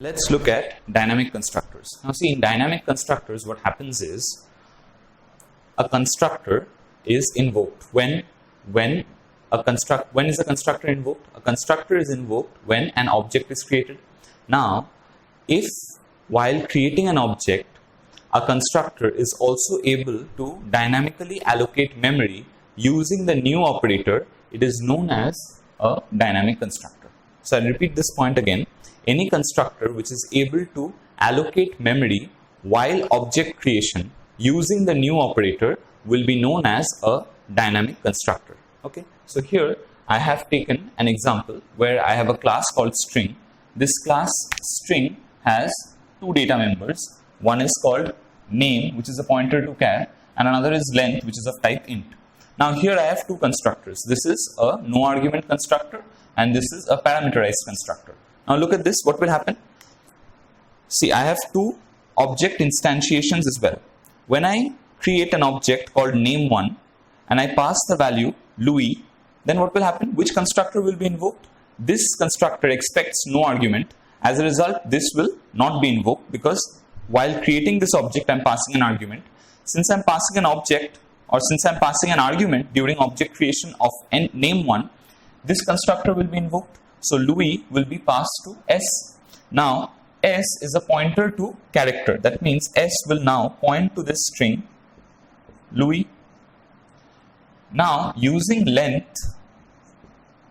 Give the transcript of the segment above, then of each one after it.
Let's look at dynamic constructors. Now see, in dynamic constructors what happens is a constructor is invoked when is a constructor invoked? A constructor is invoked when an object is created. Now if while creating an object a constructor is also able to dynamically allocate memory using the new operator, it is known as a dynamic constructor. So I'll repeat this point again. Any constructor which is able to allocate memory while object creation using the new operator will be known as a dynamic constructor. Okay, so here I have taken an example where I have a class called string. This class string has two data members. One is called name, which is a pointer to char, and another is length, which is of type int. Now here I have two constructors. This is a no argument constructor and this is a parameterized constructor. Now look at this, what will happen? See, I have two object instantiations as well. When I create an object called name1 and I pass the value Louis, then what will happen? Which constructor will be invoked? This constructor expects no argument. As a result, this will not be invoked because while creating this object, I am passing an argument. Since I am passing an object or since I am passing an argument during object creation of name1, this constructor will be invoked. So Louis will be passed to S. Now S is a pointer to character. That means S will now point to this string Louis. Now using length,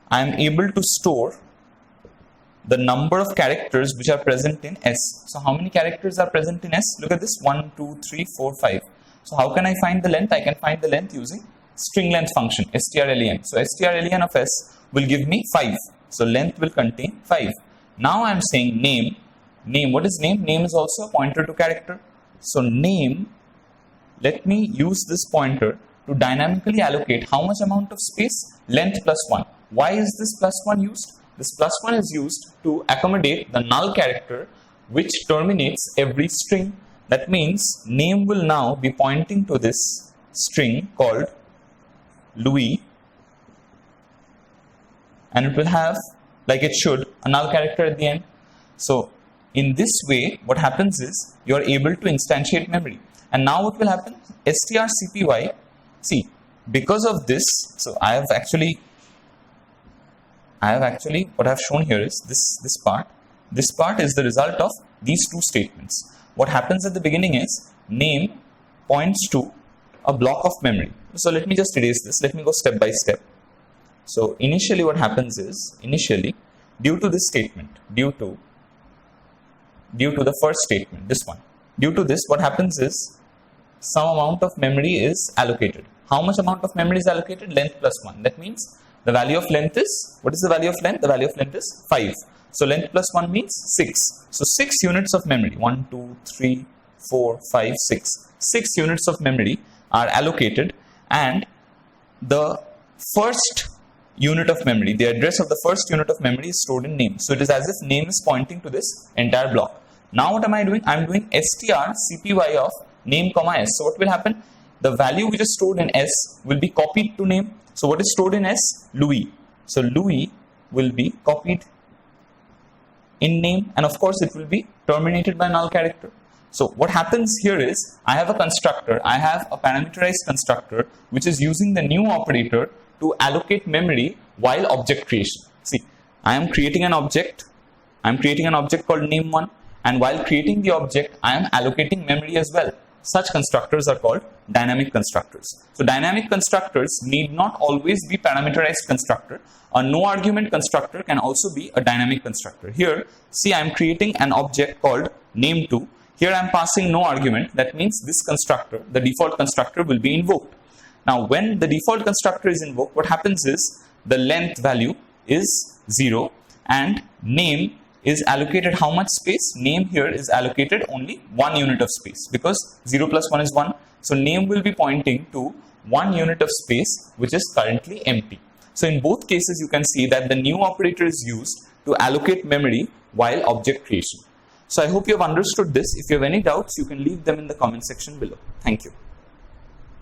I am able to store the number of characters which are present in S. So how many characters are present in S? Look at this, 1, 2, 3, 4, 5. So how can I find the length? I can find the length using string length function, strlen. So strlen of S will give me 5. So length will contain 5. Now I am saying name. Name, what is name? Name is also a pointer to character. So name, let me use this pointer to dynamically allocate how much amount of space? Length plus 1. Why is this plus 1 used? This plus 1 is used to accommodate the null character which terminates every string. That means name will now be pointing to this string called Louis, and it will have, like it should, a null character at the end. So in this way what happens is you are able to instantiate memory. And now what will happen? strcpy, see, because of this, so I have actually what I have shown here is this part. This part is the result of these two statements. What happens at the beginning is name points to a block of memory. So let me just erase this. Let me go step by step. So initially what happens is, due to this statement, due to the first statement, this one, due to this what happens is some amount of memory is allocated. How much amount of memory is allocated? Length plus 1. That means the value of length is, what is the value of length? The value of length is 5. So length plus 1 means 6. So 6 units of memory, 1, 2, 3, 4, 5, 6. 6 units of memory are allocated, and the first unit of memory, the address of the first unit of memory is stored in name. So it is as if name is pointing to this entire block. Now what am I doing? I am doing strcpy of name comma S. So what will happen? The value which is stored in S will be copied to name. So what is stored in S? Louis. So Louis will be copied in name, and of course it will be terminated by null character. So what happens here is I have a constructor, I have a parameterized constructor which is using the new operator to allocate memory while object creation. See, I am creating an object called name1, and while creating the object I am allocating memory as well. Such constructors are called dynamic constructors. So dynamic constructors need not always be parameterized constructor. A no argument constructor can also be a dynamic constructor. Here, see, I am creating an object called name2. Here I am passing no argument. That means this constructor, the default constructor, will be invoked. Now when the default constructor is invoked, what happens is the length value is 0 and name is allocated how much space? Name here is allocated only 1 unit of space because 0 plus 1 is 1. So name will be pointing to 1 unit of space which is currently empty. So in both cases you can see that the new operator is used to allocate memory while object creation. So I hope you have understood this. If you have any doubts, you can leave them in the comment section below. Thank you.